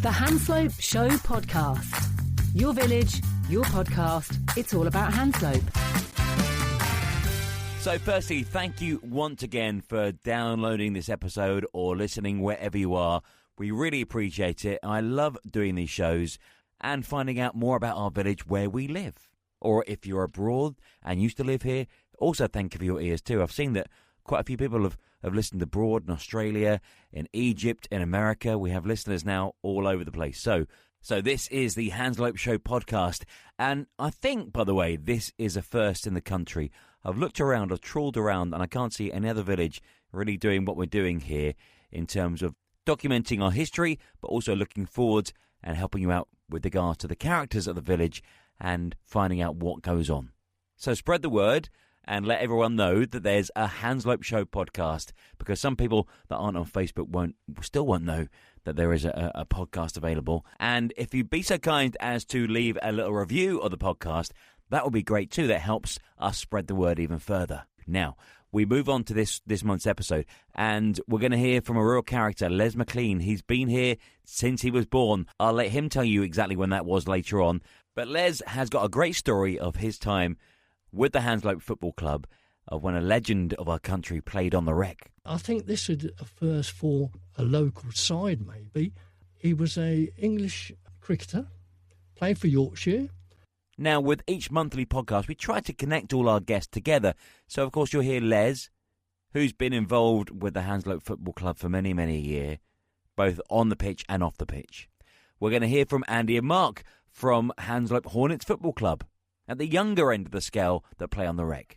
The Hanslope Show Podcast. Your village, your podcast. It's all about Hanslope. So firstly, thank you once again for downloading this episode or listening wherever you are. We really appreciate it. I love doing these shows and finding out more about our village where we live. Or if you're abroad and used to live here, also thank you for your ears too. I've seen that quite a few people have listened abroad in Australia, in Egypt, in America. We have listeners now all over the place. So this is the Hanslope Show podcast. And I think, by the way, this is a first in the country. I've looked around, I've trawled around, and I can't see any other village really doing what we're doing here in terms of documenting our history, but also looking forward and helping you out with regard to the characters of the village and finding out what goes on. So spread the word and let everyone know that there's a Hanslope Show podcast, because some people that aren't on Facebook still won't know that there is a podcast available. And if you'd be so kind as to leave a little review of the podcast, that would be great too. That helps us spread the word even further. Now, we move on to this month's episode, and we're going to hear from a real character, Les McClean. He's been here since he was born. I'll let him tell you exactly when that was later on. But Les has got a great story of his time with the Hanslope Football Club, of when a legend of our country played on the Rec. I think this was a first for a local side, maybe. He was an English cricketer, played for Yorkshire. Now, with each monthly podcast, we try to connect all our guests together. So, of course, you'll hear Les, who's been involved with the Hanslope Football Club for many, many years, both on the pitch and off the pitch. We're going to hear from Andy and Mark from Hanslope Hornets Football Club, at the younger end of the scale that play on the Rec.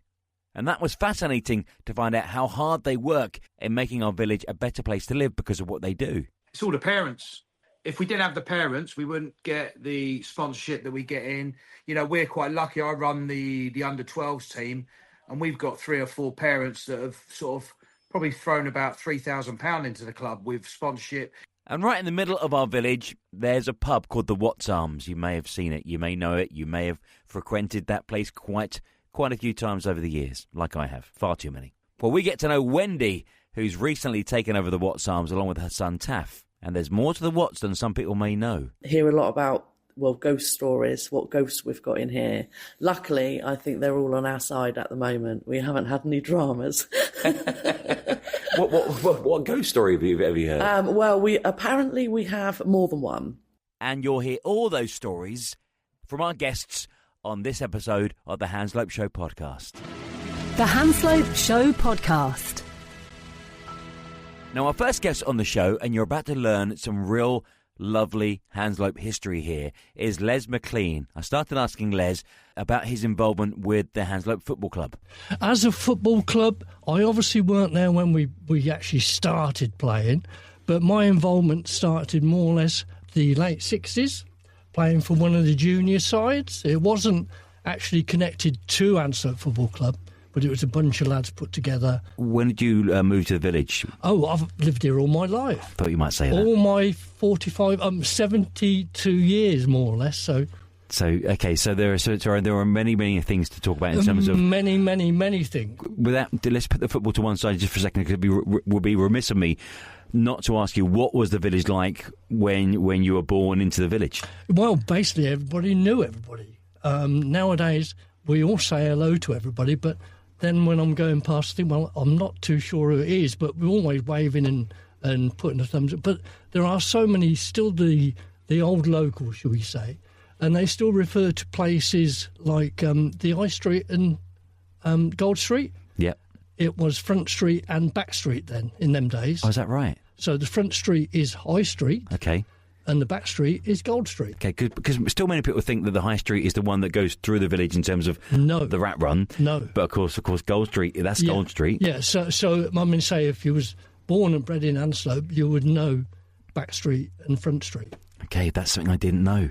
And that was fascinating to find out how hard they work in making our village a better place to live because of what they do. It's all the parents. If we didn't have the parents, we wouldn't get the sponsorship that we get in. You know, we're quite lucky. I run the under-12s team, and we've got 3 or 4 parents that have sort of probably thrown about £3,000 into the club with sponsorship. And right in the middle of our village, there's a pub called the Watts Arms. You may have seen it, you may know it, you may have frequented that place quite a few times over the years, like I have, far too many. Well, we get to know Wendy, who's recently taken over the Watts Arms along with her son Taff. And there's more to the Watts than some people may know. Hear a lot about, ghost stories, what ghosts we've got in here. Luckily, I think they're all on our side at the moment. We haven't had any dramas. What ghost story have you heard? We have more than one. And you'll hear all those stories from our guests on this episode of the Hanslope Show podcast. The Hanslope Show podcast. Now, our first guest on the show, and you're about to learn some real lovely Hanslope history here, is Les McClean. I started asking Les about his involvement with the Hanslope Football Club. As a football club, I obviously weren't there when we actually started playing, but my involvement started more or less the late 60s, playing for one of the junior sides. It wasn't actually connected to Hanslope Football Club, but it was a bunch of lads put together. When did you move to the village? Oh, I've lived here all my life. Thought you might say that. All my 72 years, more or less, so... So there are many things to talk about in terms of... Many things. Let's put the football to one side just for a second, because it would be remiss of me not to ask you, what was the village like when you were born into the village? Well, basically everybody knew everybody. Nowadays, we all say hello to everybody, but then when I'm going past, I think, well, I'm not too sure who it is, but we're always waving and putting a thumbs up. But there are so many, still the old locals, shall we say, and they still refer to places like the High Street and Gold Street. Yep. It was Front Street and Back Street then, in them days. Oh, is that right? So the Front Street is High Street. Okay. And the Back Street is Gold Street. Okay, because still many people think that the High Street is the one that goes through the village in terms of the Rat Run. No. But of course, Gold Street, that's Gold Street. Yeah, so I mean, say if you was born and bred in Hanslope, you would know Back Street and Front Street. Okay, that's something I didn't know.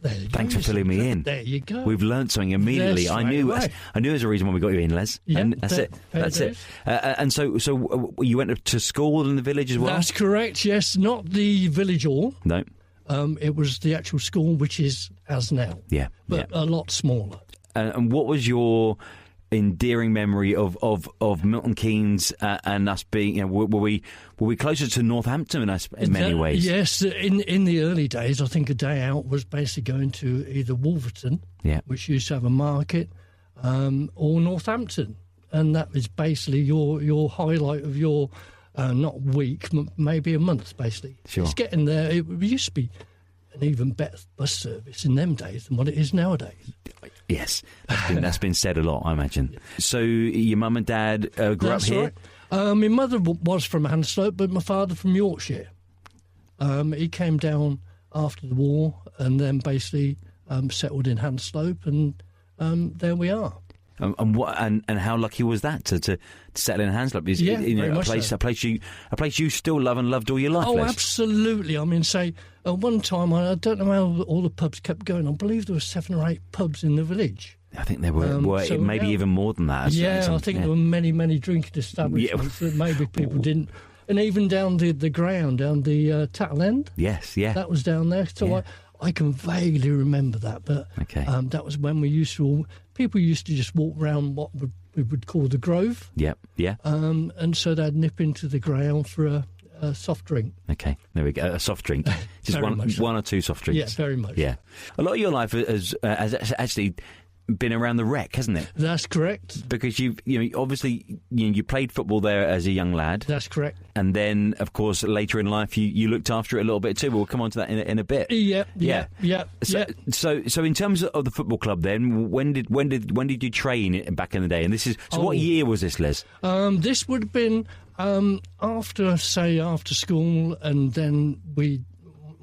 Thanks for filling me in. There you go. We've learned something immediately. I knew there's a reason why we got you in, Les. Yeah, and that's it. And so you went to school in the village as well? That's correct, yes. Not the village hall. No. It was the actual school, which is as now. Yeah. But a lot smaller. And what was your endearing memory of Milton Keynes and us being, were we closer to Northampton in many ways? Yes, in the early days, I think a day out was basically going to either Wolverton, which used to have a market, or Northampton, and that was basically your highlight of your not week, maybe a month, basically. Sure. It's getting there. It used to be an even better bus service in them days than what it is nowadays. Yes, that's been said a lot, I imagine. So your mum and dad grew up here? Right. My mother was from Hanslope, but my father from Yorkshire. He came down after the war and then basically settled in Hanslope, and there we are. And how lucky was that to settle in Hanslope? A place you still love and loved all your life. Oh, Les. Absolutely. I mean, say at one time, I don't know how all the pubs kept going. I believe there were 7 or 8 pubs in the village. I think there were maybe even more than that. I think there were many drinking establishments that maybe people didn't. And even down the ground, down the Tattle End. Yes, yeah. That was down there. So I can vaguely remember that. But that was when people used to just walk around what we would call the Grove. Yep, yeah. And so they'd nip into the ground for a soft drink. Okay, there we go. A soft drink. Just one or two soft drinks. Yeah, very much. Yeah. A lot of your life has actually been around the Rec, hasn't it? That's correct. Because you played football there as a young lad. That's correct. And then, of course, later in life, you looked after it a little bit too. But we'll come on to that in a bit. Yeah. So in terms of the football club, then when did you train back in the day? And this is what year was this, Les? This would have been after school, and then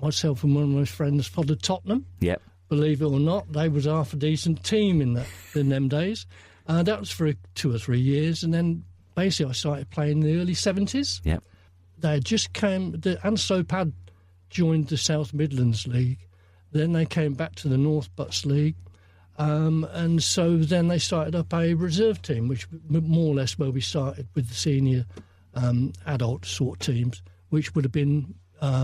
myself and one of my friends followed Tottenham. Yep. Believe it or not, they was half a decent team in them days. That was for 2 or 3 years, and then basically I started playing in the early 70s. Yep. They just the Hanslope had joined the South Midlands League. Then they came back to the North Butts League. And so then they started up a reserve team, which more or less where we started with the senior adult sort teams, which would have been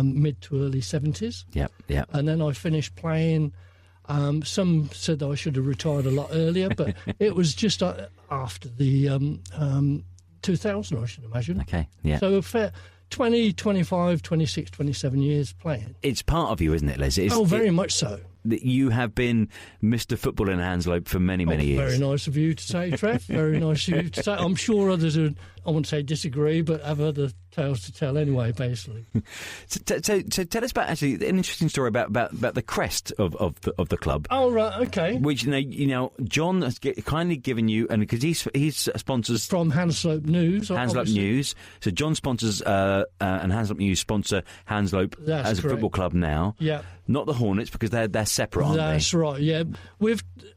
mid to early 70s. Yep. And then I finished playing. Some said I should have retired a lot earlier, but it was just after the 2000, I should imagine. Okay, yeah. So a fair 20, 25, 26, 27 years playing. It's part of you, isn't it, Les? Very much so. You have been Mr. Football in Hanslope for many years. Very nice of you to say, Trev. Very nice of you to say. I'm sure others would, I wouldn't say disagree, but have other tales to tell anyway, basically. So tell us about actually an interesting story about the crest of the club. Oh, right, okay. Which, John has kindly given you, and because he's sponsors... From Hanslope News. Hanslope News. So John sponsors, and Hanslope News sponsor Hanslope as a football club now. Yeah. Not the Hornets, because they're separate, aren't they? That's right, yeah.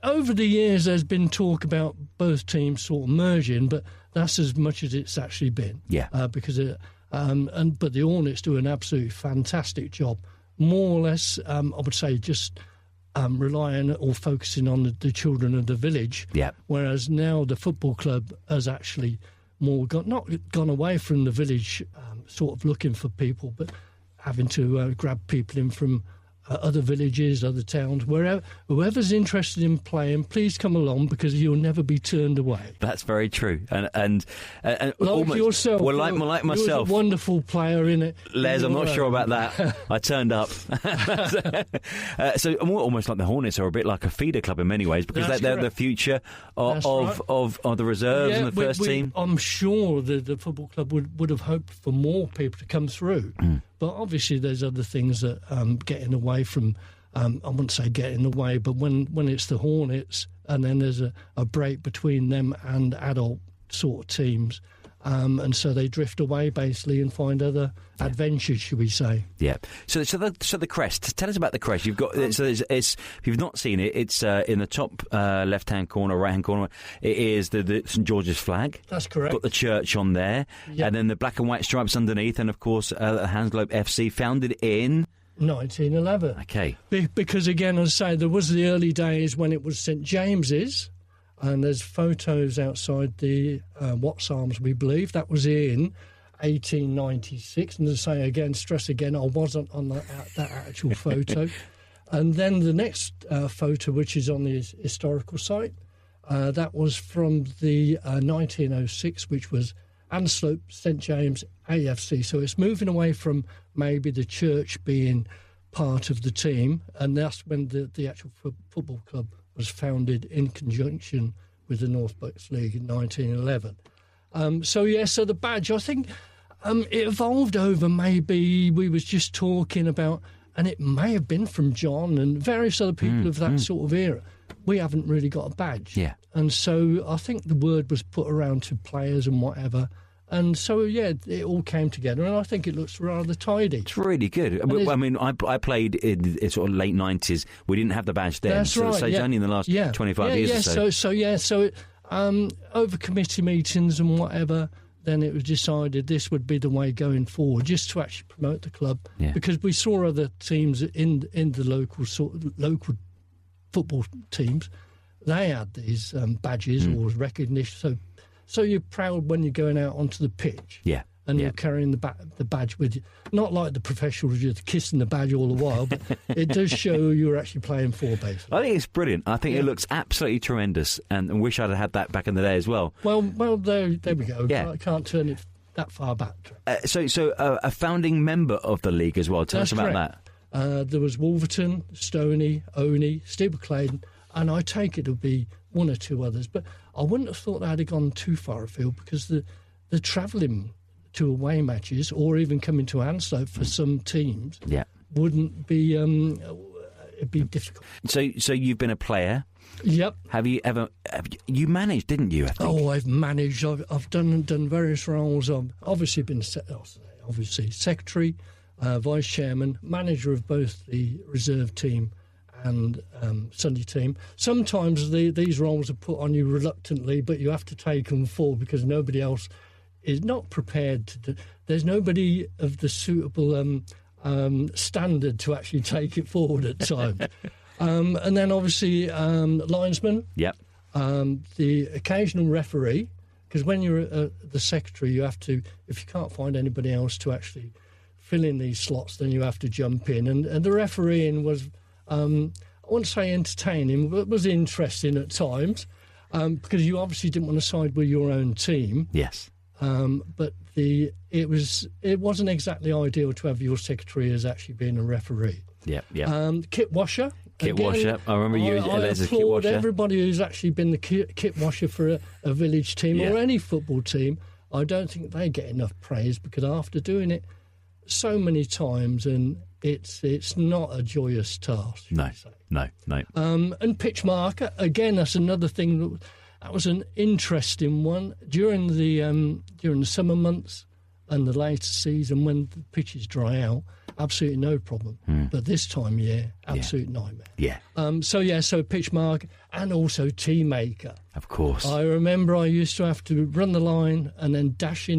Over the years, there's been talk about both teams sort of merging, but that's as much as it's actually been. Yeah. Because but the Hornets do an absolutely fantastic job. More or less, I would say, just relying or focusing on the children of the village. Yeah. Whereas now the football club has actually not gone away from the village, sort of looking for people, but having to grab people in from other villages, other towns, whoever's interested in playing, please come along, because you'll never be turned away. That's very true, and like almost, yourself. Well, like myself, you're a wonderful player in it. Les, I'm not sure about that. I turned up. So almost like the Hornets are a bit like a feeder club in many ways, because they're the future of the reserves and the first team. I'm sure the football club would have hoped for more people to come through. But obviously there's other things that get in the way from, I wouldn't say get in the way, but when it's the Hornets and then there's a break between them and adult sort of teams, and so they drift away basically and find other adventures, should we say? Yeah. So the crest. Tell us about the crest. You've got it's if you've not seen it, it's in the top left-hand corner, right-hand corner. It is the St George's flag. That's correct. Got the church on there, and then the black and white stripes underneath, and of course Hanslope FC, founded in 1911. Okay. Because again, as I say, there was the early days when it was St James's. And there's photos outside the Watts Arms, we believe. That was in 1896. And as I say, stress again, I wasn't on that actual photo. And then the next photo, which is on the historical site, That was from the 1906, which was Hanslope St James AFC. So it's moving away from maybe the church being part of the team, and that's when the actual football club was founded in conjunction with the North Bucks League in 1911. So the badge, I think it evolved over, maybe we was just talking about, and it may have been from John and various other people of that sort of era. We haven't really got a badge. Yeah. And so I think the word was put around to players and whatever. And so, it all came together, and I think it looks rather tidy. It's really good. I mean, I played in sort of late 90s. We didn't have the badge then. That's right. So it's only in the last 25 years or so. So over committee meetings and whatever, then it was decided this would be the way going forward, just to actually promote the club. Yeah. Because we saw other teams in the local football teams, they had these badges or recognition. So you're proud when you're going out onto the pitch. Yeah. And you're carrying the badge with you. Not like the professionals, you're kissing the badge all the while, but it does show you're actually playing for, basically. I think it's brilliant. I think it looks absolutely tremendous, and I wish I'd have had that back in the day as well. Well, there we go. Yeah. I can't turn it that far back. So a founding member of the league as well. Tell us about that. There was Wolverton, Stoney, Oney, Steeple Claydon, and I take it would be one or two others. But I wouldn't have thought they'd have gone too far afield, because the travelling to away matches or even coming to Hanslope for some teams wouldn't be it'd be difficult. So you've been a player. Yep. Have you you managed, didn't you? I think? Oh, I've managed. I've done various roles. I've obviously been secretary, vice chairman, manager of both the reserve team and Sunday team. Sometimes these roles are put on you reluctantly, but you have to take them forward because nobody else is not prepared to do. There's nobody of the suitable standard to actually take it forward at times. And then obviously linesman. Yep. The occasional referee, because when you're the secretary, you have to, if you can't find anybody else to actually fill in these slots, then you have to jump in. And the refereeing was, I wouldn't say entertaining, but was interesting at times, because you obviously didn't want to side with your own team. Yes. But it wasn't exactly ideal to have your secretary as actually being a referee. Yeah. Kit washer. Kit washer. I remember you as a kit washer. Everybody who's actually been the kit washer for a village team or any football team. I don't think they get enough praise, because after doing it so many times, and it's not a joyous task. No. And pitch marker, again, that's another thing that was an interesting one during the summer months and the later season when the pitches dry out. Absolutely no problem. But this time of year, absolute nightmare. Yeah. So pitch mark and also tee maker. Of course. I remember I used to have to run the line and then dash.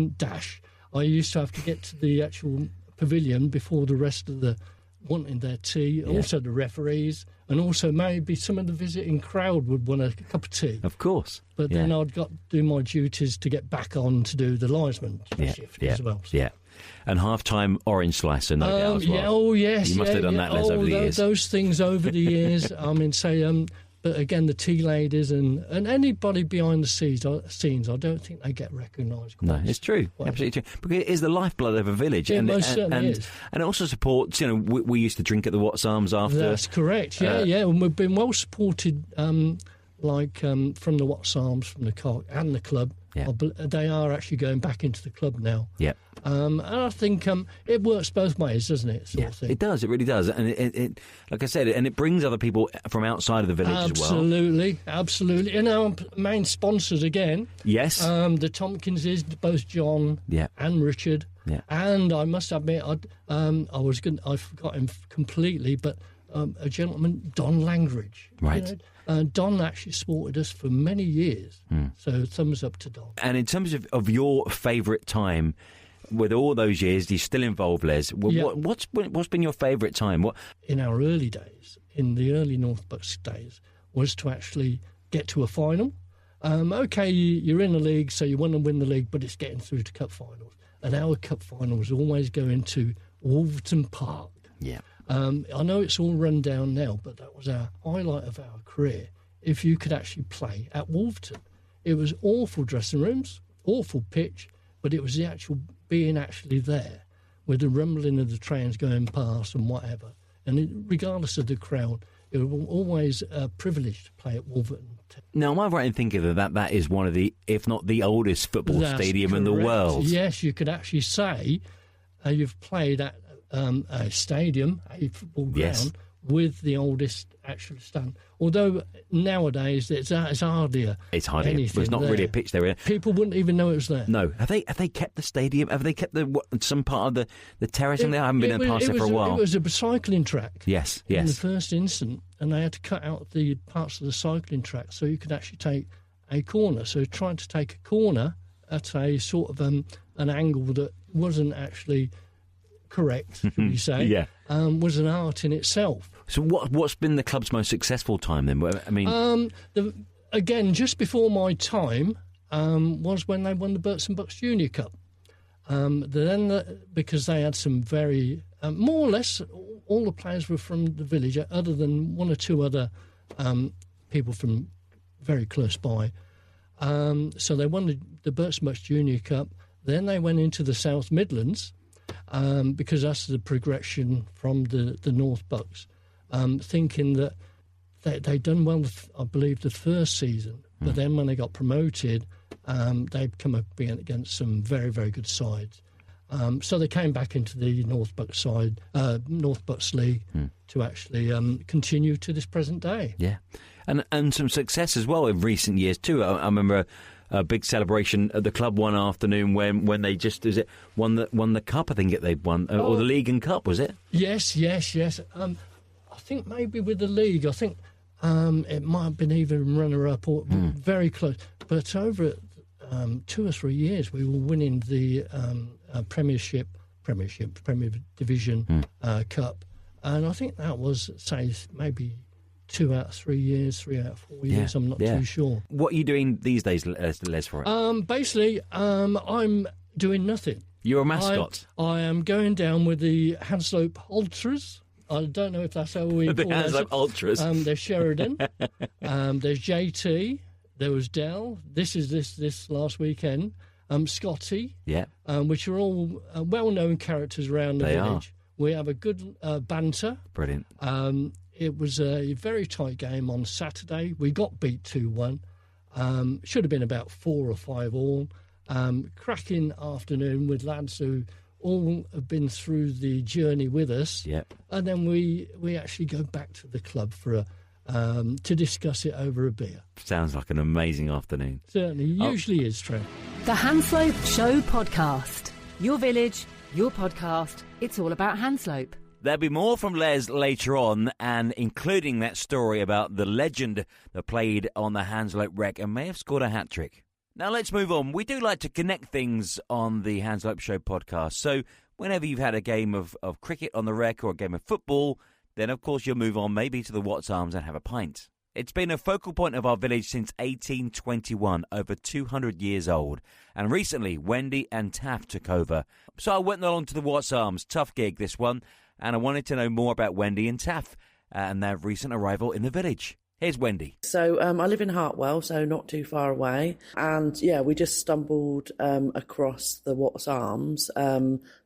I used to have to get to the actual pavilion before the rest of the wanting their tea. Yeah. Also the referees, and also maybe some of the visiting crowd would want a cup of tea. Of course. But then I'd got to do my duties to get back on to do the linesman shift as well. So. Yeah. And half-time orange slicer, no doubt as well. Yeah, oh, yes. You must have done that, Les, over the years. Those things over the years. I mean, but again, the tea ladies and anybody behind the scenes, I don't think they get recognised. No, it's true. Absolutely true. Because it is the lifeblood of a village. It most certainly is. And it also supports, we used to drink at the Watts Arms after. That's correct, and we've been well supported, from the Watts Arms, from the Cock and the club. Yeah. They are actually going back into the club now. Yeah. And I think it works both ways, doesn't it? Sort of thing. It does. It really does. And it, like I said, and it brings other people from outside of the village as well. Absolutely. And our main sponsors again. Yes. The Tompkinses, both John and Richard. Yeah. And I must admit, I forgot him completely, but a gentleman, Don Langridge. Right. Don actually supported us for many years, so thumbs up to Don. And in terms of your favourite time, with all those years, you're still involved, Les. What's been your favourite time? In our early days, in the early North Bucks days, was to actually get to a final. You're in the league, so you want to win the league, but it's getting through to cup finals. And our cup final was always going to Wolverton Park. Yeah. I know it's all run down now, but that was our highlight of our career. if you could actually play at Wolverton. It was awful dressing rooms, awful pitch, but it was the actual being actually there with the rumbling of the trains going past and whatever. And regardless of the crowd, it was always a privilege to play at Wolverton. Now, am I right in thinking that is one of the, if not the oldest football stadium in the correct. world? Yes, you could actually say you've played at a stadium, a football ground, with the oldest actual stand. Although nowadays it's hardly anything. It's not there. really a pitch there. People wouldn't even know it was there. No. Have they kept the stadium? Have they kept some part of the terrace in there? I haven't been past there for a while. It was a cycling track. Yes. In the first instant, and they had to cut out the parts of the cycling track so you could actually take a corner. So trying to take a corner at a sort of an angle that wasn't actually correct, should we say, was an art in itself. So what's been the club's most successful time then? I mean, again, just before my time was when they won the Burts and Bucks Junior Cup. Because they had some very more or less all the players were from the village, other than one or two other people from very close by. So they won the Burts and Bucks Junior Cup. Then they went into the South Midlands. Because that's the progression from the North Bucks, thinking that they'd done well, I believe, the first season, but then when they got promoted, they'd come up against some very, very good sides. So they came back into the North Bucks side, North Bucks League, to actually continue to this present day. Yeah, and some success as well in recent years too. I remember a big celebration at the club one afternoon when they won the cup. I think they'd won or the league and cup, was it? Yes. I think maybe with the league, I think it might have been even runner up or very close. But over 2 or 3 years, we were winning the Premier Division Cup, and I think that was maybe 2 out of 3 years, 3 out of 4 years. I'm not too sure. What are you doing these days, Les, for it? Basically, I'm doing nothing. You're a mascot. I am going down with the Hanslope Hornets. I don't know if that's how we call the Hanslope Ultras. There's Sheridan. There's JT. There was Dell. This is this last weekend. Scotty. Yeah. Which are all well-known characters around the village. We have a good banter. Brilliant. It was a very tight game on Saturday. We got beat 2-1. Should have been about 4 or 5 all. Cracking afternoon with lads who all have been through the journey with us. Yep. And then we actually go back to the club for to discuss it over a beer. Sounds like an amazing afternoon. Certainly, usually is, Trev. The Hanslope Show Podcast. Your village, your podcast. It's all about Hanslope. There'll be more from Les later on, and including that story about the legend that played on the Hanslope Rec and may have scored a hat-trick. Now let's move on. We do like to connect things on the Hanslope Show podcast. So whenever you've had a game of cricket on the rec or a game of football, then of course you'll move on maybe to the Watts Arms and have a pint. It's been a focal point of our village since 1821, over 200 years old. And recently, Wendy and Taff took over. So I went along to the Watts Arms. Tough gig, this one. And I wanted to know more about Wendy and Taff and their recent arrival in the village. Here's Wendy. So I live in Hartwell, so not too far away. And, we just stumbled across the Watts Arms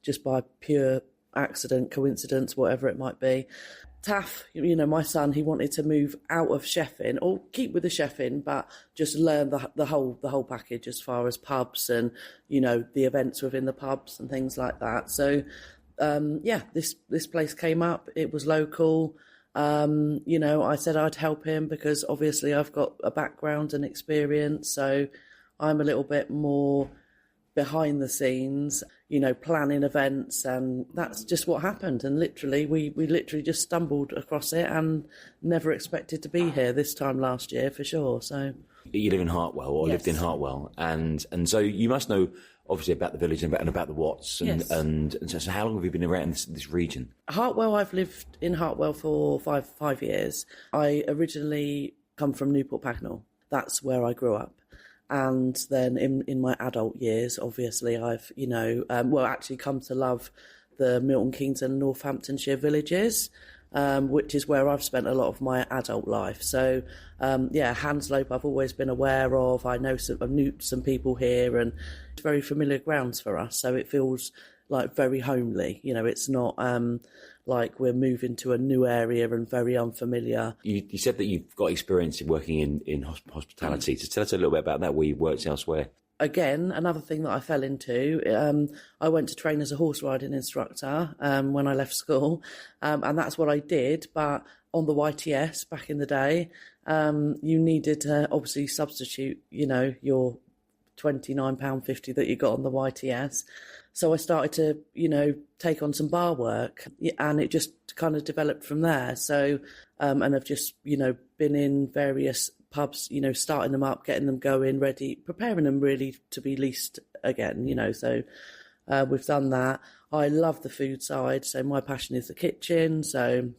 just by pure accident, coincidence, whatever it might be. Taff, my son, he wanted to move out of chefing, or keep with the chefing, but just learn the whole package as far as pubs and, the events within the pubs and things like that. So, this place came up. It was local. I said I'd help him because obviously I've got a background and experience, so I'm a little bit more behind the scenes, planning events, and that's just what happened. And literally, we literally just stumbled across it and never expected to be here this time last year for sure. So you live in Hartwell, or Yes. lived in Hartwell, and so you must know obviously about the village and about the Watts. Yes. And so how long have you been around this region? Hartwell, I've lived in Hartwell for five years. I originally come from Newport Pagnell. That's where I grew up. And then in my adult years, obviously, I've, actually come to love the Milton Keynes and Northamptonshire villages. which is where I've spent a lot of my adult life. So, Hanslope I've always been aware of. I knew some people here, and it's very familiar grounds for us. So it feels like very homely. It's not like we're moving to a new area and very unfamiliar. You said that you've got experience in working in hospitality. So tell us a little bit about that, where you worked elsewhere. Again, another thing that I fell into, I went to train as a horse riding instructor when I left school, and that's what I did. But on the YTS back in the day, you needed to obviously substitute, your £29.50 that you got on the YTS. So I started to, take on some bar work, and it just kind of developed from there. So, and I've just, been in various pubs, starting them up, getting them going, ready, preparing them really to be leased again, So we've done that. I love the food side, so my passion is the kitchen. So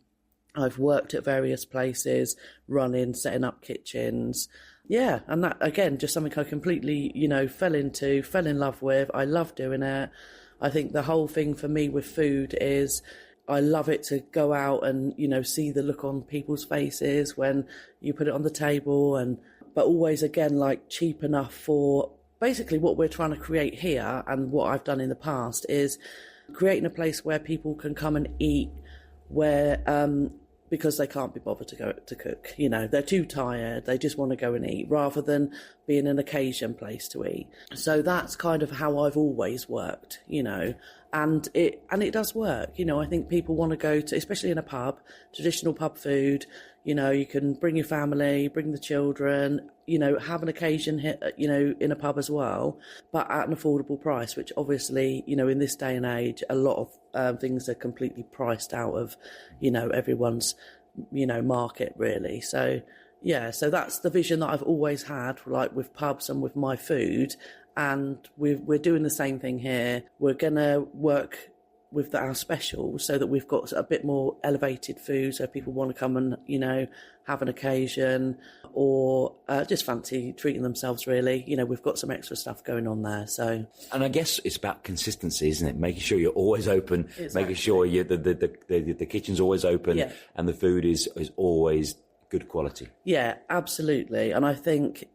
I've worked at various places, running, setting up kitchens. Yeah, and that, again, just something I completely, fell in love with. I love doing it. I think the whole thing for me with food is I love it to go out and, see the look on people's faces when you put it on the table, but always, again, like cheap enough for basically what we're trying to create here. And what I've done in the past is creating a place where people can come and eat where, because they can't be bothered to go to cook. They're too tired. They just want to go and eat rather than being an occasion place to eat. So that's kind of how I've always worked, and it does work. I think people want to go to, especially in a pub, traditional pub food. You can bring your family, bring the children, have an occasion here, in a pub as well, but at an affordable price, which obviously, in this day and age, a lot of things are completely priced out of, everyone's, market really. So, so that's the vision that I've always had, like with pubs and with my food. And we're doing the same thing here. We're going to work with our specials so that we've got a bit more elevated food, so people want to come and, have an occasion or just fancy treating themselves, really. We've got some extra stuff going on there. So, and I guess it's about consistency, isn't it? Making sure you're always open, exactly. Making sure the kitchen's always open, and the food is always good quality. Yeah, absolutely. And I think,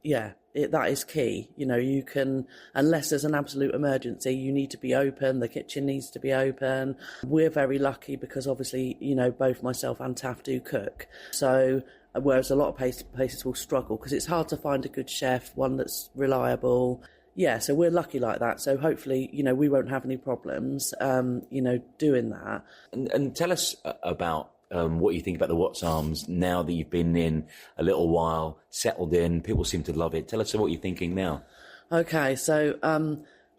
that is key. You can, unless there's an absolute emergency, you need to be open. The kitchen needs to be open. We're very lucky because obviously, both myself and Taff do cook. So, whereas a lot of places will struggle because it's hard to find a good chef, one that's reliable. Yeah, so we're lucky like that. So hopefully, we won't have any problems, doing that. And tell us about what you think about the Watts Arms now that you've been in a little while, settled in. People seem to love it. Tell us what you're thinking now. Okay, so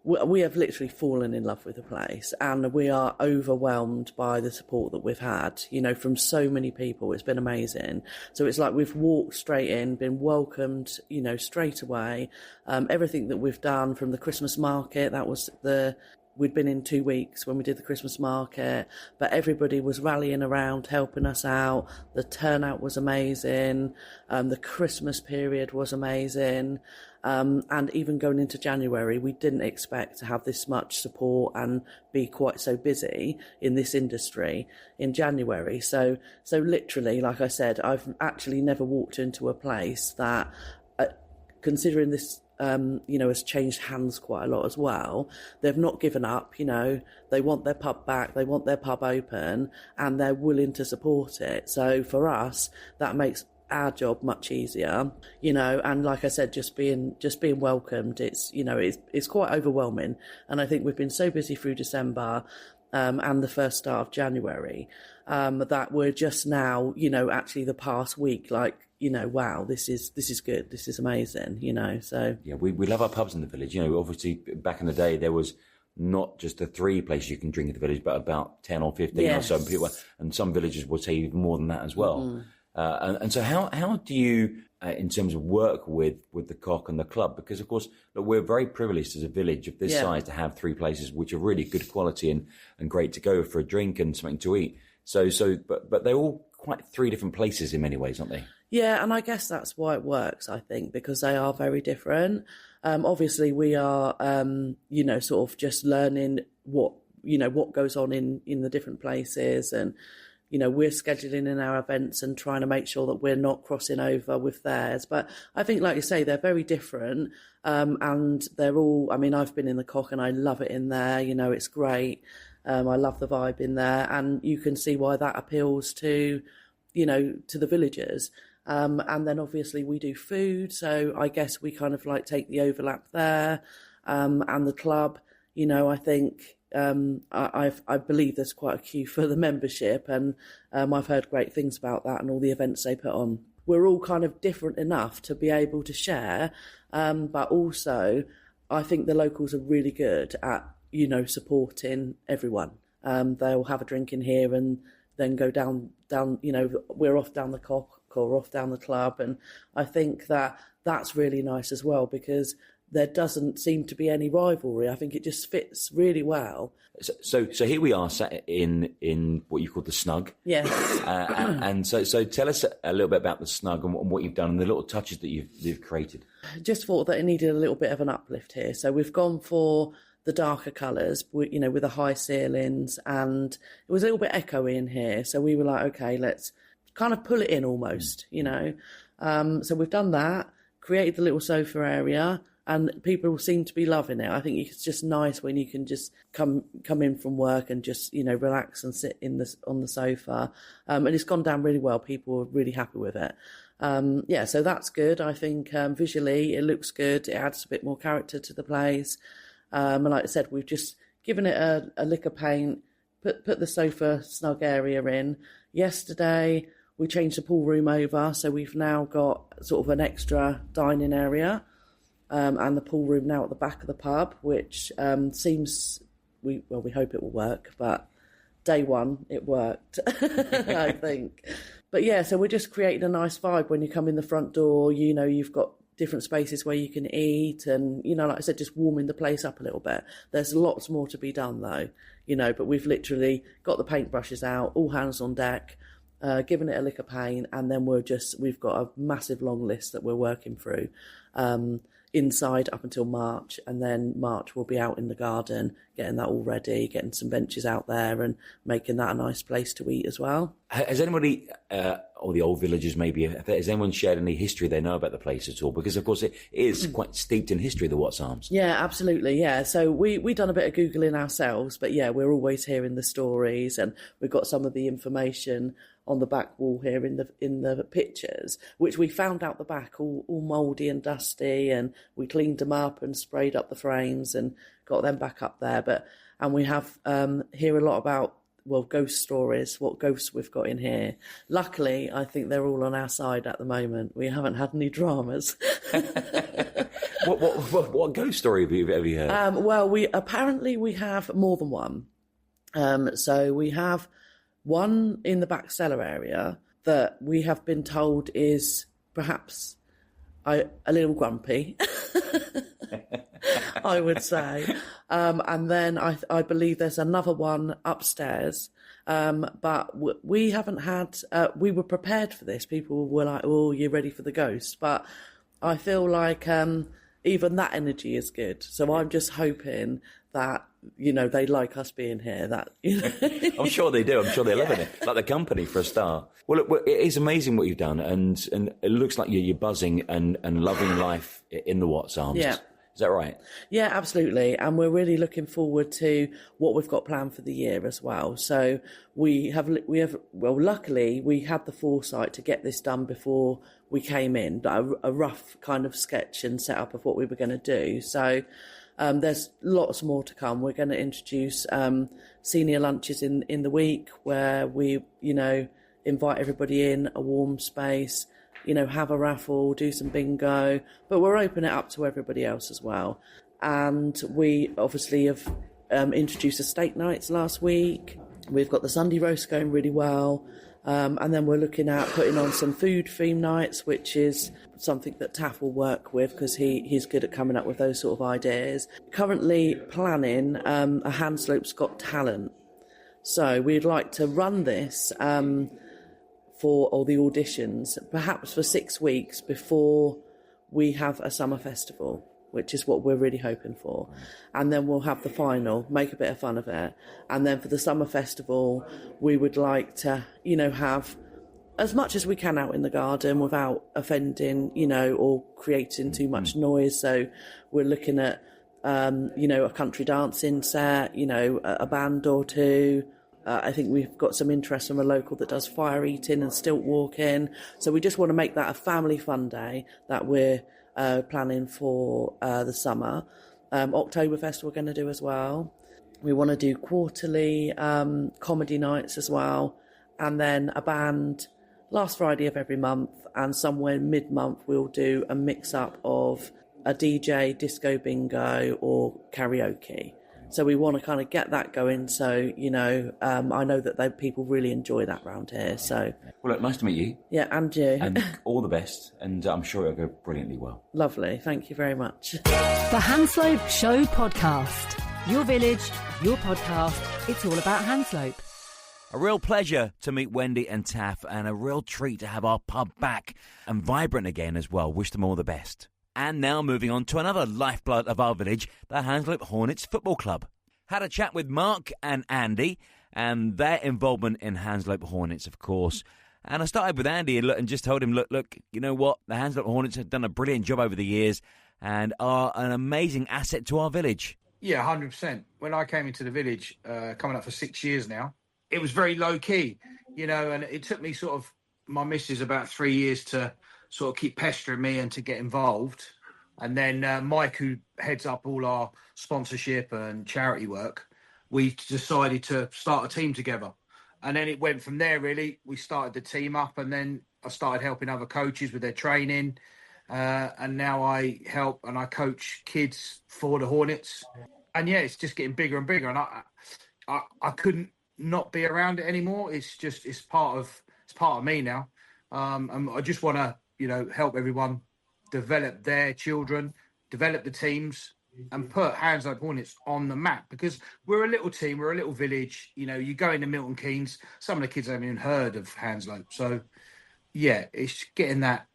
we have literally fallen in love with the place, and we are overwhelmed by the support that we've had, from so many people. It's been amazing. So it's like we've walked straight in, been welcomed, straight away. Everything that we've done from the Christmas market, we'd been in 2 weeks when we did the Christmas market, but everybody was rallying around, helping us out. The turnout was amazing. The Christmas period was amazing. And even going into January, we didn't expect to have this much support and be quite so busy in this industry in January. So literally, like I said, I've actually never walked into a place that, considering this, has changed hands quite a lot as well. They've not given up, they want their pub back, they want their pub open, and they're willing to support it. So for us, that makes our job much easier, and like I said, just being welcomed, it's quite overwhelming. And I think we've been so busy through December, and the first start of January, that we're just now, actually the past week, like, wow, this is good. This is amazing, so. Yeah, we love our pubs in the village. Obviously back in the day, there was not just the 3 places you can drink in the village, but about 10 or 15 yes. or so people. And some villages would say even more than that as well. Mm-hmm. And so how do you, in terms of work with the Cock and the club? Because, of course, look, we're very privileged as a village of this size to have 3 places which are really good quality and great to go for a drink and something to eat. But they're all quite 3 different places in many ways, aren't they? Yeah, and I guess that's why it works, I think, because they are very different. Obviously, we are, sort of just learning what goes on in the different places and we're scheduling in our events and trying to make sure that we're not crossing over with theirs. But I think, like you say, they're very different. And they're all, I've been in the Cock and I love it in there. It's great. I love the vibe in there. And you can see why that appeals to, to the villagers. And then obviously we do food. So I guess we kind of like take the overlap there. And the club, I think, I believe there's quite a queue for the membership, and I've heard great things about that and all the events they put on. We're all kind of different enough to be able to share, but also I think the locals are really good at, supporting everyone. They'll have a drink in here and then go down, we're off down the Cock or off down the club, and I think that's really nice as well, because there doesn't seem to be any rivalry. I think it just fits really well. So here we are sat in what you call the Snug. Yes. And so tell us a little bit about the Snug and what you've done and the little touches that you've created. Just thought that it needed a little bit of an uplift here. So we've gone for the darker colours, with the high ceilings, and it was a little bit echoey in here. So we were like, okay, let's kind of pull it in almost, So we've done that, created the little sofa area, and people seem to be loving it. I think it's just nice when you can just come in from work and just, relax and sit on the sofa. And it's gone down really well. People are really happy with it. So that's good. I think visually it looks good. It adds a bit more character to the place. And like I said, we've just given it a lick of paint, put the sofa snug area in. Yesterday, we changed the pool room over. So we've now got sort of an extra dining area. And the pool room now at the back of the pub, which seems, we hope it will work, but day one it worked, I think. But yeah, so we're just creating a nice vibe when you come in the front door. You've got different spaces where you can eat, and like I said, just warming the place up a little bit. There's lots more to be done though, but we've literally got the paintbrushes out, all hands on deck, given it a lick of paint, and then we've got a massive long list that we're working through. Inside up until March, and then March we'll be out in the garden getting that all ready, getting some benches out there and making that a nice place to eat as well. Has anybody, or the old villagers maybe, has anyone shared any history they know about the place at all? Because of course it is quite steeped in history, the Watts Arms. Yeah, absolutely, yeah. So we done a bit of Googling ourselves, but yeah, we're always hearing the stories, and we've got some of the information on the back wall here in the pictures, which we found out the back all mouldy and dusty, and we cleaned them up and sprayed up the frames and got them back up there. And we have hear a lot about ghost stories, what ghosts we've got in here. Luckily, I think they're all on our side at the moment. We haven't had any dramas. What ghost story have you heard? We have more than one. So we have one in the back cellar area that we have been told is perhaps a little grumpy, I would say. And then I believe there's another one upstairs. But we haven't had, we were prepared for this. People were like, oh, you're ready for the ghost. But I feel like even that energy is good. So I'm just hoping that, they like us being here. That I'm sure they do. I'm sure they're loving it. Like the company for a start. Well, look, it is amazing what you've done, and it looks like you're buzzing and loving life in the Watts Arms. Yeah. Is that right? Yeah, absolutely. And we're really looking forward to what we've got planned for the year as well. So we have luckily we had the foresight to get this done before we came in, a rough kind of sketch and setup of what we were going to do. So there's lots more to come. We're going to introduce senior lunches in the week where we, invite everybody in, a warm space, have a raffle, do some bingo, but we're opening it up to everybody else as well. And we obviously have introduced the steak nights last week. We've got the Sunday roast going really well. And then we're looking at putting on some food theme nights, which is something that Taff will work with because he's good at coming up with those sort of ideas. Currently planning a Hanslope's Got Talent. So we'd like to run this for all the auditions, perhaps for 6 weeks before we have a summer festival. which is what we're really hoping for. And then we'll have the final, make a bit of fun of it. And then for the summer festival, we would like to, have as much as we can out in the garden without offending, or creating too much noise. So we're looking at, a country dancing set, a band or two. I think we've got some interest from a local that does fire eating and stilt walking. So we just want to make that a family fun day that we're planning for the summer. Oktoberfest we're going to do as well. We want to do quarterly comedy nights as well. And then a band last Friday of every month, and somewhere mid-month we'll do a mix-up of a DJ, disco bingo or karaoke. So we want to kind of get that going. So, I know that people really enjoy that round here. So, well, look, nice to meet you. Yeah, and you. And all the best. And I'm sure it'll go brilliantly well. Lovely. Thank you very much. The Hanslope Show podcast. Your village, your podcast. It's all about Hanslope. A real pleasure to meet Wendy and Taff, and a real treat to have our pub back and vibrant again as well. Wish them all the best. And now moving on to another lifeblood of our village, the Hanslope Hornets Football Club. Had a chat with Mark and Andy and their involvement in Hanslope Hornets, of course. And I started with Andy and just told him, look, you know what? The Hanslope Hornets have done a brilliant job over the years and are an amazing asset to our village. Yeah, 100%. When I came into the village, coming up for 6 years now, it was very low key, and it took me sort of my missus about 3 years to sort of keep pestering me and to get involved. And then Mike, who heads up all our sponsorship and charity work, we decided to start a team together. And then it went from there, really. We started the team up, and then I started helping other coaches with their training. And now I help and I coach kids for the Hornets. And yeah, it's just getting bigger and bigger. And I couldn't not be around it anymore. It's part of me now. And I just want to, help everyone develop their children, develop the teams, and put Hanslope Hornets on the map, because we're a little team, we're a little village. You go into Milton Keynes, some of the kids haven't even heard of Hanslope. So yeah, it's getting that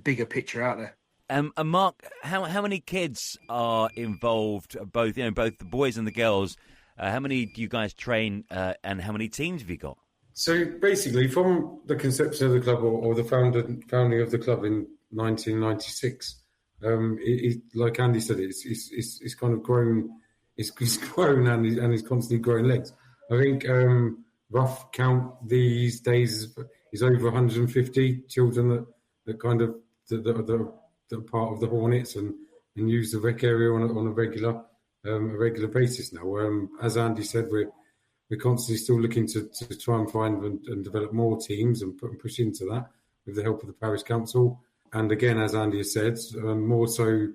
bigger picture out there. And Mark, how many kids are involved? Both both the boys and the girls. How many do you guys train, and how many teams have you got? So basically, from the conception of the club or the founding of the club in 1996, like Andy said, it's kind of grown. It's grown and it's constantly growing legs. I think rough count these days is over 150 children that kind of that are part of the Hornets and use the rec area on a regular basis now. As Andy said, we're constantly still looking to try and find and develop more teams and push into that with the help of the parish council. And again, as Andy has said, more so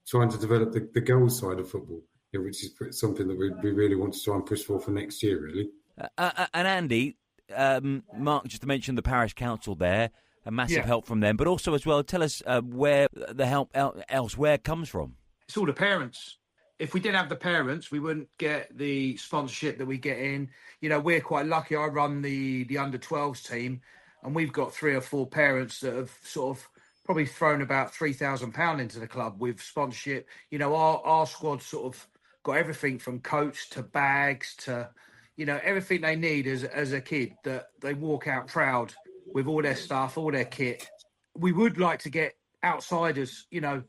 trying to develop the girls' side of football, which is something that we really want to try and push for next year, really. And Andy, Mark just mentioned the parish council there, a massive help from them, but also as well, tell us where the help elsewhere comes from. It's all the parents. If we didn't have the parents, we wouldn't get the sponsorship that we get in. We're quite lucky. I run the under-12s team, and we've got 3 or 4 parents that have sort of probably thrown about £3,000 into the club with sponsorship. Our squad sort of got everything from coats to bags to, everything they need as a kid, that they walk out proud with all their stuff, all their kit. We would like to get outsiders, to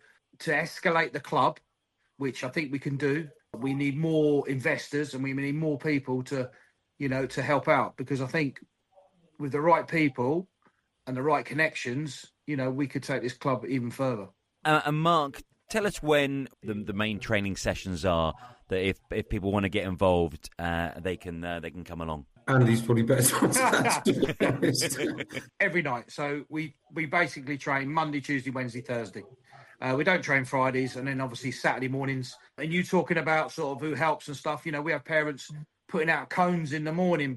escalate the club, which I think we can do. We need more investors and we need more people to help out, because I think with the right people and the right connections, we could take this club even further. And Mark, tell us when the main training sessions are, that if people want to get involved, they can come along. Andy's probably better to answer that. Every night. So we basically train Monday, Tuesday, Wednesday, Thursday. We don't train Fridays, and then obviously Saturday mornings. And you talking about sort of who helps and stuff, we have parents putting out cones in the morning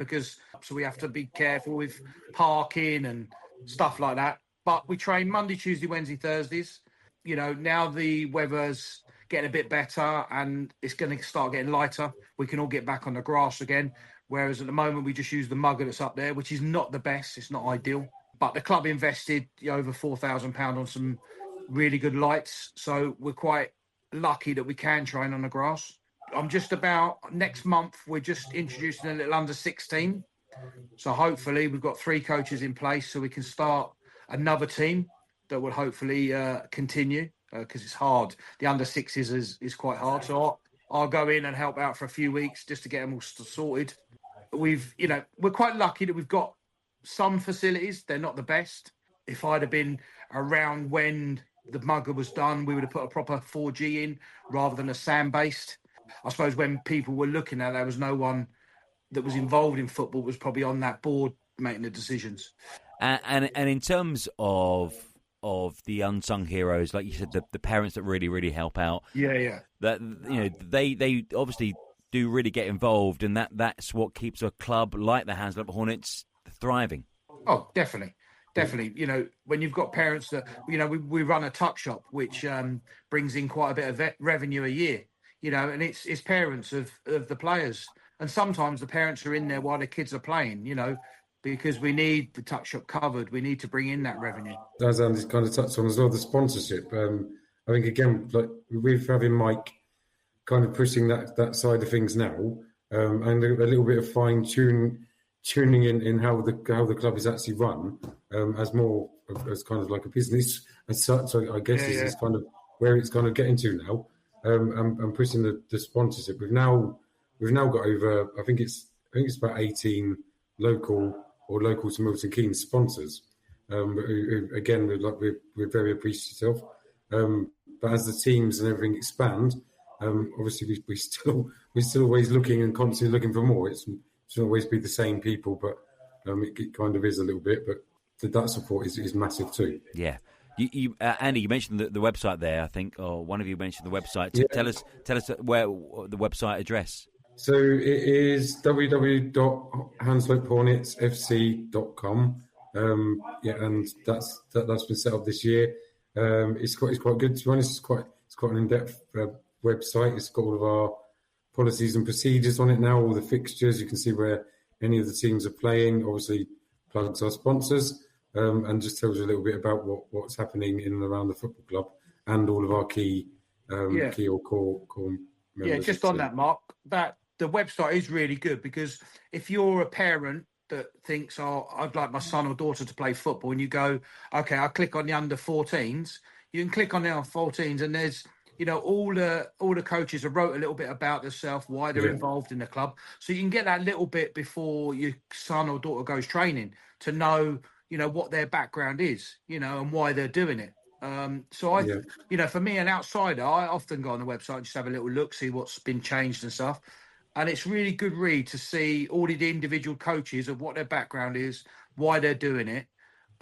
so we have to be careful with parking and stuff like that. But we train Monday, Tuesday, Wednesday, Thursdays. Now the weather's getting a bit better and it's going to start getting lighter. We can all get back on the grass again. Whereas at the moment we just use the mugger that's up there, which is not the best. It's not ideal. But the club invested over £4,000 on some really good lights. So we're quite lucky that we can train on the grass. I'm just about, next month, we're just introducing a little under-16. So hopefully we've got 3 coaches in place so we can start another team that will hopefully continue because it's hard. The under-6s is quite hard. So I'll go in and help out for a few weeks just to get them all sorted. We're quite lucky that we've got some facilities. They're not the best. If I'd have been around when the Mugger was done, we would have put a proper 4G in rather than a sand-based. I suppose when people were looking at it, there was no one that was involved in football was probably on that board making the decisions. And in terms of the unsung heroes, like you said, the parents that really, really help out. Yeah. That they obviously do really get involved, and that's what keeps a club like the Hanslope Hornets thriving. Oh, definitely. When you've got parents that, we run a tuck shop, which brings in quite a bit of revenue a year, and it's parents of the players. And sometimes the parents are in there while the kids are playing, because we need the tuck shop covered. We need to bring in that revenue. As Andy's kind of touched on as well, the sponsorship. I think, again, like with having Mike kind of pushing that side of things now, and a little bit of tuning in how the club is actually run, as more as kind of like a business as such. I guess this is kind of where it's kind of getting to now, and pushing the sponsorship. We've now got over, I think it's about 18 local to Milton Keynes sponsors. Who, again, we're very appreciative. But as the teams and everything expand, obviously we're still always looking and constantly looking for more. It shouldn't always be the same people, but it kind of is a little bit. But that support is massive too. Yeah. Andy, you mentioned the website there, I think, or one of you mentioned the website. Tell us where the website address. So it is www.hanslopehornetsfc.com. And that's been set up this year. It's quite good, to be honest. It's quite an in-depth website. It's got all of our policies and procedures on it now, all the fixtures. You can see where any of the teams are playing. Obviously, plugs our sponsors, and just tells you a little bit about what's happening in and around the football club and all of our key or core members. Yeah, just on that, Mark, that the website is really good because if you're a parent that thinks, I'd like my son or daughter to play football, and you go, okay, I'll click on the under-14s. You can click on the under-14s, and there's, all the coaches have wrote a little bit about themselves, why they're involved in the club. So you can get that little bit before your son or daughter goes training to know, what their background is, and why they're doing it. For me, an outsider, I often go on the website and just have a little look, see what's been changed and stuff. And it's really good read to see all the individual coaches of what their background is, why they're doing it.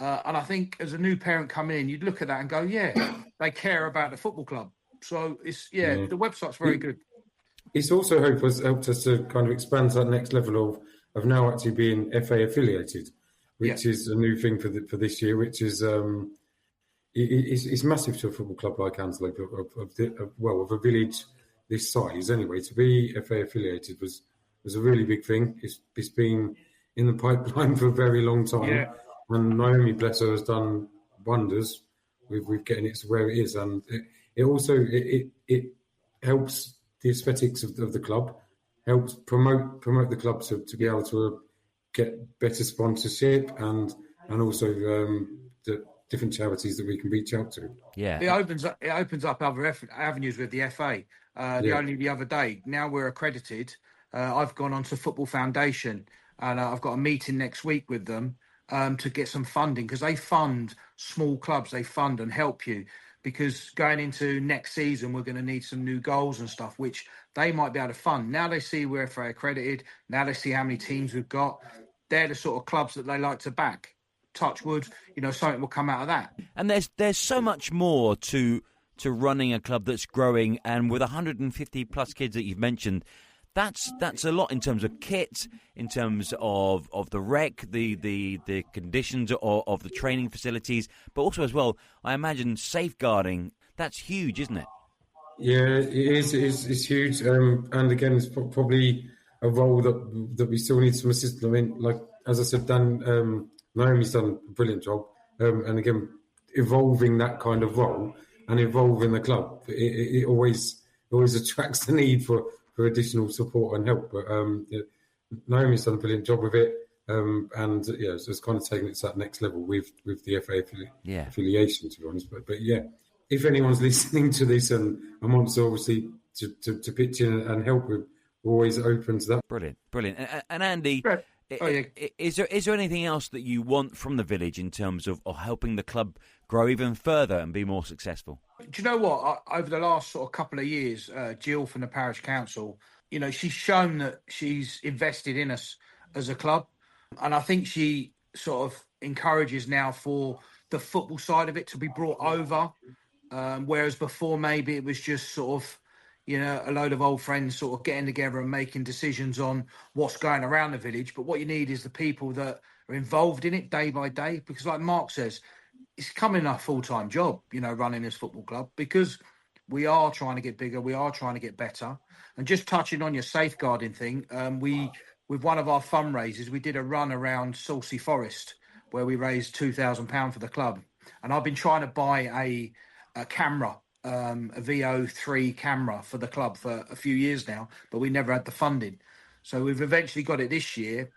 And I think as a new parent coming in, you'd look at that and go, they care about the football club. So the website's very good. It's also helped us to kind of expand to that next level of now actually being FA affiliated, which is a new thing for this year, which is it's massive to a football club like Hanslope of a village this size anyway. To be FA affiliated was a really big thing. It's been in the pipeline for a very long time, and Naomi, bless her, has done wonders with getting it to where it is, and it also helps the aesthetics of the club, helps promote the club to be able to get better sponsorship and also the different charities that we can reach out to. Yeah, it opens up other avenues with the FA. Only the other day, now we're accredited. I've gone on to Football Foundation, and I've got a meeting next week with them to get some funding because they fund small clubs. They fund and help you because going into next season, we're going to need some new goals and stuff, which they might be able to fund. Now they see we're FA accredited. Now they see how many teams we've got. They're the sort of clubs that they like to back. Touch wood, something will come out of that. And there's so much more to running a club that's growing, and with 150 plus kids that you've mentioned, that's a lot in terms of kit, in terms of the rec, the conditions of the training facilities, but also as well, I imagine safeguarding. That's huge, isn't it? Yeah, it is. It's huge, and again, it's probably a role that we still need some assistance. I mean, like as I said, Naomi's done a brilliant job, and again, evolving that kind of role. and evolve in the club. It always attracts the need for additional support and help. But Naomi's done a brilliant job with it, and so it's kind of taken it to that next level with the FA affiliation, to be honest. But yeah, if anyone's listening to this and wants obviously to pitch in and help, we're always open to that. Brilliant. And Andy, is there anything else that you want from the village in terms of helping the club grow even further and be more successful? Do you know what? Over the last sort of couple of years, Jill from the parish council, she's shown that she's invested in us as a club. And I think she sort of encourages now for the football side of it to be brought over. Whereas before, maybe it was just sort of, a load of old friends sort of getting together and making decisions on what's going around the village. But what you need is the people that are involved in it day by day. Because like Mark says, it's becoming a full-time job, running this football club, because we are trying to get bigger. We are trying to get better. And just touching on your safeguarding thing, with one of our fundraisers, we did a run around Salsey Forest where we raised £2,000 for the club. And I've been trying to buy a camera, a VO3 camera for the club for a few years now, but we never had the funding. So we've eventually got it this year.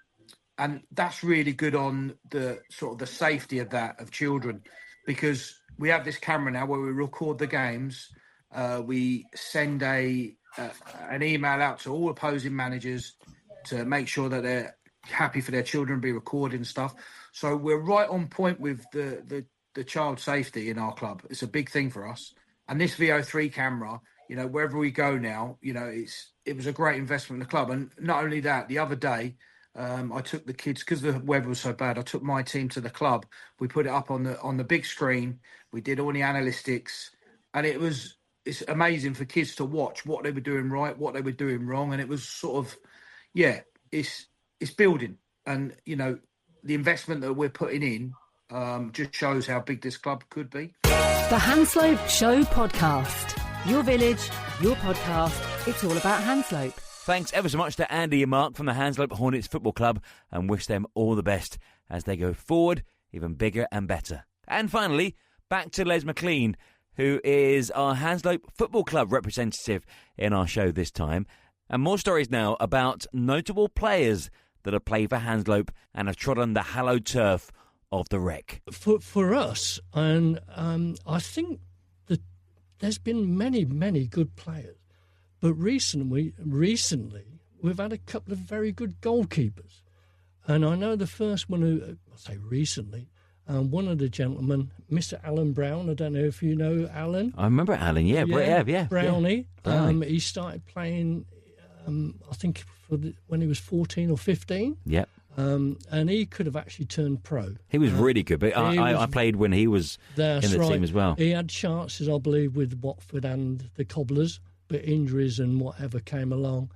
And that's really good on the sort of the safety of children, because we have this camera now where we record the games. We send an email out to all opposing managers to make sure that they're happy for their children to be recorded and stuff. So we're right on point with the child safety in our club. It's a big thing for us. And this VO3 camera, wherever we go now, it was a great investment in the club. And not only that, the other day, I took the kids, because the weather was so bad, I took my team to the club. We put it up on the big screen. We did all the analytics, and it's amazing for kids to watch what they were doing right, what they were doing wrong. And it was sort of, it's building. And, the investment that we're putting in just shows how big this club could be. The Hanslope Show Podcast. Your village, your podcast. It's all about Hanslope. Thanks ever so much to Andy and Mark from the Hanslope Hornets Football Club, and wish them all the best as they go forward, even bigger and better. And finally, back to Les McClean, who is our Hanslope Football Club representative in our show this time. And more stories now about notable players that have played for Hanslope and have trodden the hallowed turf of the Rec. For us, and I think that there's been many good players. But recently, we've had a couple of very good goalkeepers. And I know the first one who, I say recently, one of the gentlemen, Mr. Alan Brown, I don't know if you know Alan. I remember Alan, yeah. Brownie. Yeah. He started playing, I think, when he was 14 or 15. Yep. And he could have actually turned pro. He was really good, but I played when he was in the team as well. He had chances, I believe, with Watford and the Cobblers, but injuries and whatever came along,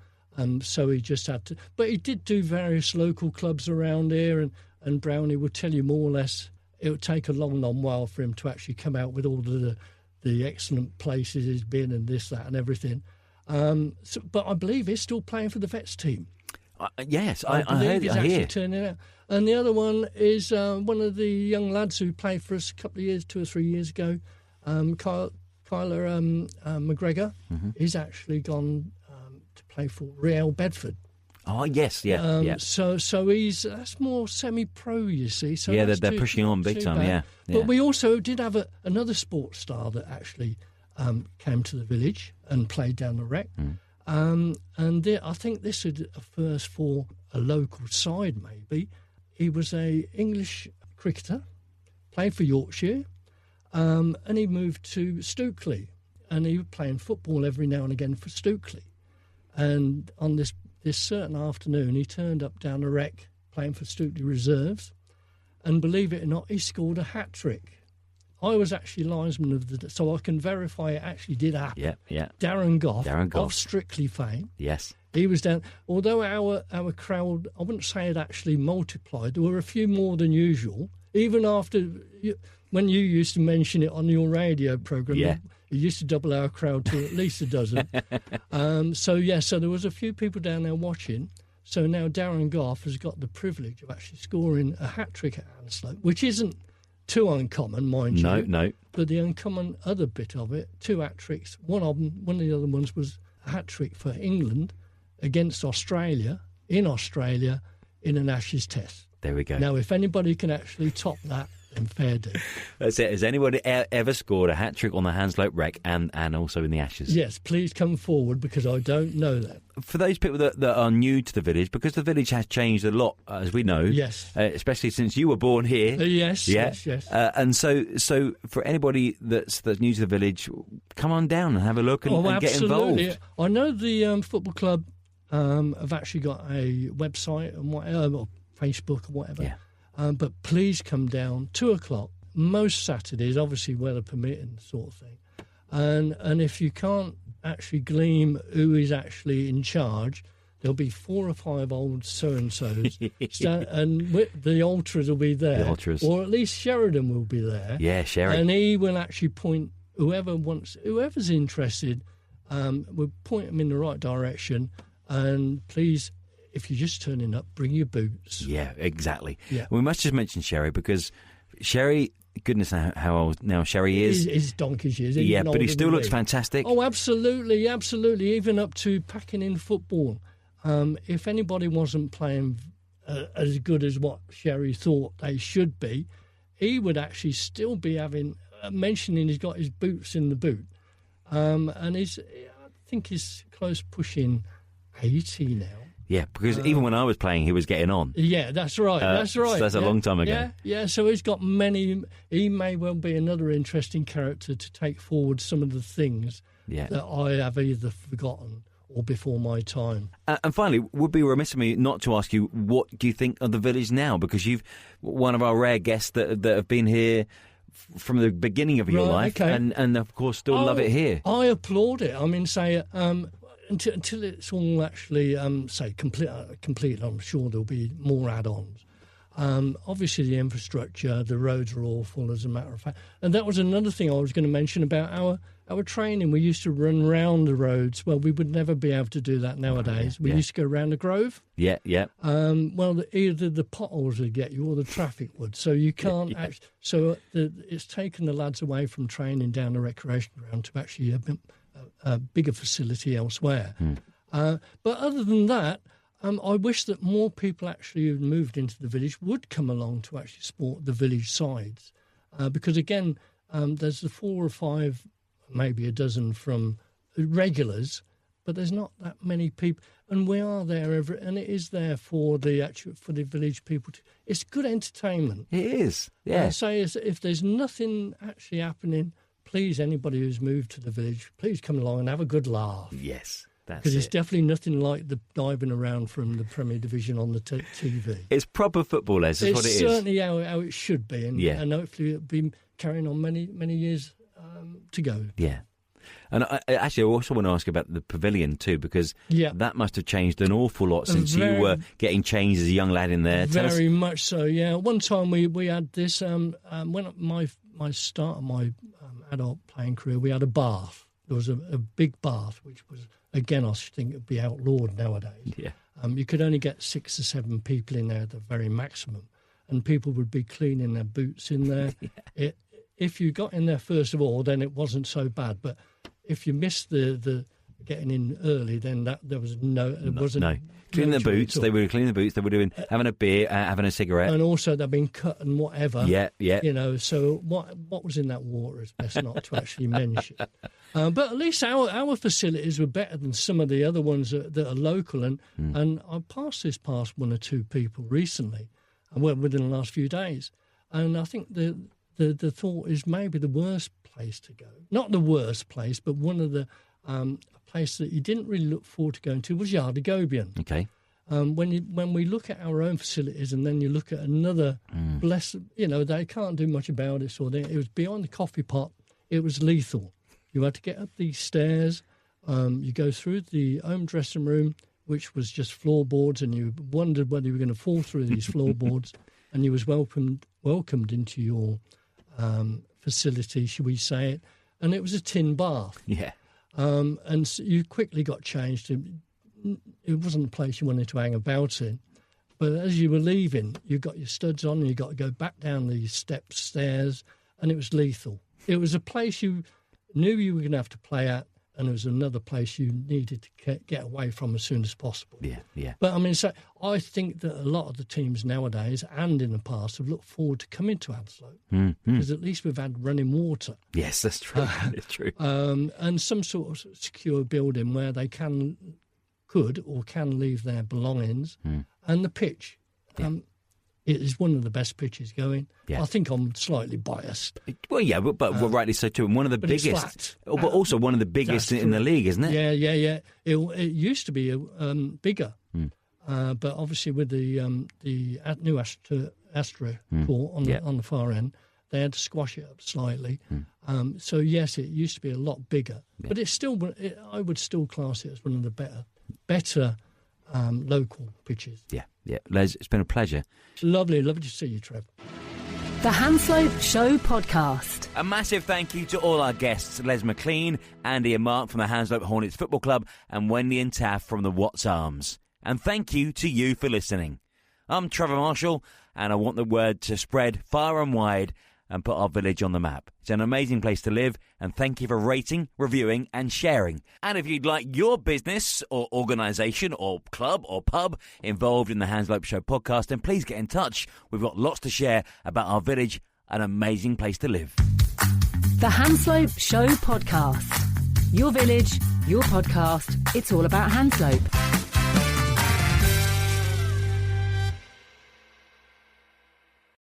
so he just had to. But he did do various local clubs around here, and Brownie would tell you more or less it would take a long while for him to actually come out with all the excellent places he's been and this, that, and everything. But I believe he's still playing for the Vets team. Yes, I heard. He's actually turning out. And the other one is one of the young lads who played for us a couple of years, 2 or 3 years ago, Kyler McGregor. Mm-hmm. He's actually gone to play for Real Bedford. Oh yes, yeah. So that's more semi-pro, you see. So yeah, they're pushing on big time. Yeah. But we also did have another sports star that actually came to the village and played down the Rec. And I think this is a first for a local side. Maybe he was a English cricketer, played for Yorkshire. And he moved to Stookley, and he was playing football every now and again for Stookley. And on this certain afternoon, he turned up down the Rec playing for Stookley Reserves, and believe it or not, he scored a hat-trick. I was actually linesman of so I can verify it actually did happen. Yeah. Darren Goff of Strictly fame. Yes. He was down. Although our crowd, I wouldn't say it actually multiplied, there were a few more than usual, even after... When you used to mention it on your radio programme, you used to double our crowd to at least a dozen. So there was a few people down there watching. So now Darren Goff has got the privilege of actually scoring a hat-trick at Hanslope, which isn't too uncommon, mind you. No. But the uncommon other bit of it, 2 hat-tricks. One of the other ones was a hat-trick for England against Australia, in an Ashes test. There we go. Now, if anybody can actually top that, then fair do. That's it. Has anybody ever scored a hat-trick on the Hanslope Rec and also in the Ashes? Yes, please come forward, because I don't know that. For those people that are new to the village, because the village has changed a lot, as we know. Yes. Especially since you were born here. Yes. And so for anybody that's new to the village, come on down and have a look and get involved. I know the football club have actually got a website and whatever, or Facebook or whatever. Yeah. But please come down, 2:00, most Saturdays, obviously weather permitting, sort of thing. And if you can't actually glean who is actually in charge, there'll be 4 or 5 old so-and-sos, and the ultras will be there. The ultras. Or at least Sheridan will be there. Yeah, Sheridan. And he will actually point whoever's interested, will point them in the right direction. And please, if you're just turning up, bring your boots. Yeah, exactly. Yeah. We must just mention Sherry, because Sherry, goodness how old now Sherry is. He's donkey's years. Yeah, but he still looks fantastic. Oh, absolutely. Even up to packing in football. If anybody wasn't playing as good as what Sherry thought they should be, he would actually still be mentioning he's got his boots in the boot. And I think he's close pushing 80 now. Yeah, because even when I was playing, he was getting on. Yeah, that's right. So that's a long time ago. Yeah. So he's got many. He may well be another interesting character to take forward some of the things that I have either forgotten or before my time. And finally, would be remiss of me not to ask you, what do you think of the village now? Because you've one of our rare guests that have been here from the beginning of your life, and of course still love it here. I applaud it. I mean, say. Until it's all actually, complete, I'm sure there'll be more add-ons. Obviously, the infrastructure, the roads are awful, as a matter of fact. And that was another thing I was going to mention about our training. We used to run round the roads. Well, we would never be able to do that nowadays. We used to go around the Grove. Yeah. Either the potholes would get you or the traffic would. So you can't actually... So it's taken the lads away from training down the recreation ground to actually a bigger facility elsewhere. But other than that, I wish that more people actually who moved into the village would come along to actually support the village sides. Because, again, there's the 4 or 5, maybe a dozen from regulars, but there's not that many people. And we are there and it is there for the village people. It's good entertainment. It is, yeah. I say if there's nothing actually happening, please, anybody who's moved to the village, please come along and have a good laugh. Yes, that's it. Because it's definitely nothing like the diving around from the Premier Division on the TV. It's proper football, Les, is what it is. It's certainly how it should be, and hopefully it'll be carrying on many, many years to go. Yeah. And I also want to ask about the pavilion too, because that must have changed an awful lot since you were getting changed as a young lad in there. Very much so, yeah. One time we had this, when my start of my adult playing career, we had a bath. There was a big bath, which was, again, I think it would be outlawed nowadays. Yeah. You could only get 6 or 7 people in there at the very maximum, and people would be cleaning their boots in there. If you got in there first of all, then it wasn't so bad. But if you missed the getting in early, then there was wasn't. Cleaning the boots. They were cleaning the boots. They were doing having a beer, having a cigarette, and also they've been cut and whatever. Yeah. You know, so what was in that water is best not to actually mention. But at least our facilities were better than some of the other ones that are local. And I passed 1 or 2 people recently, within the last few days, and I think the thought is maybe the worst place to go. Not the worst place, but one of the place that you didn't really look forward to going to was Yardigobian. Okay. When we look at our own facilities and then you look at another they can't do much about it. So it was beyond the coffee pot. It was lethal. You had to get up these stairs. You go through the home dressing room, which was just floorboards, and you wondered whether you were going to fall through these floorboards. And you was welcomed into your facility, should we say it? And it was a tin bath. Yeah. And so you quickly got changed. It wasn't a place you wanted to hang about in. But as you were leaving, you got your studs on and you got to go back down these stairs, and it was lethal. It was a place you knew you were going to have to play at, and it was another place you needed to get away from as soon as possible. Yeah. But I mean, so I think that a lot of the teams nowadays and in the past have looked forward to coming to Hanslope because at least we've had running water. Yes, that's true. It's true. And some sort of secure building where they can leave their belongings, and the pitch. It is one of the best pitches going. Yeah. I think I'm slightly biased. Well, yeah, but rightly so too. And one of the biggest, it's flat. But also one of the biggest in the league, isn't it? Yeah. It used to be bigger, but obviously with the new Astra court on the far end, they had to squash it up slightly. So yes, it used to be a lot bigger, but it's still. I would still class it as one of the better local pitches. Yeah. Les, it's been a pleasure. Lovely to see you, Trev. The Hanslope Show Podcast. A massive thank you to all our guests, Les McClean, Andy and Mark from the Hanslope Hornets Football Club, and Wendy and Taff from the Watts Arms. And thank you to you for listening. I'm Trevor Marshall, and I want the word to spread far and wide and put our village on the map. It's an amazing place to live, and thank you for rating, reviewing and sharing. And if you'd like your business or organisation or club or pub involved in the Hanslope Show podcast, then please get in touch. We've got lots to share about our village, an amazing place to live. The Hanslope Show Podcast. Your village, your podcast, it's all about Hanslope.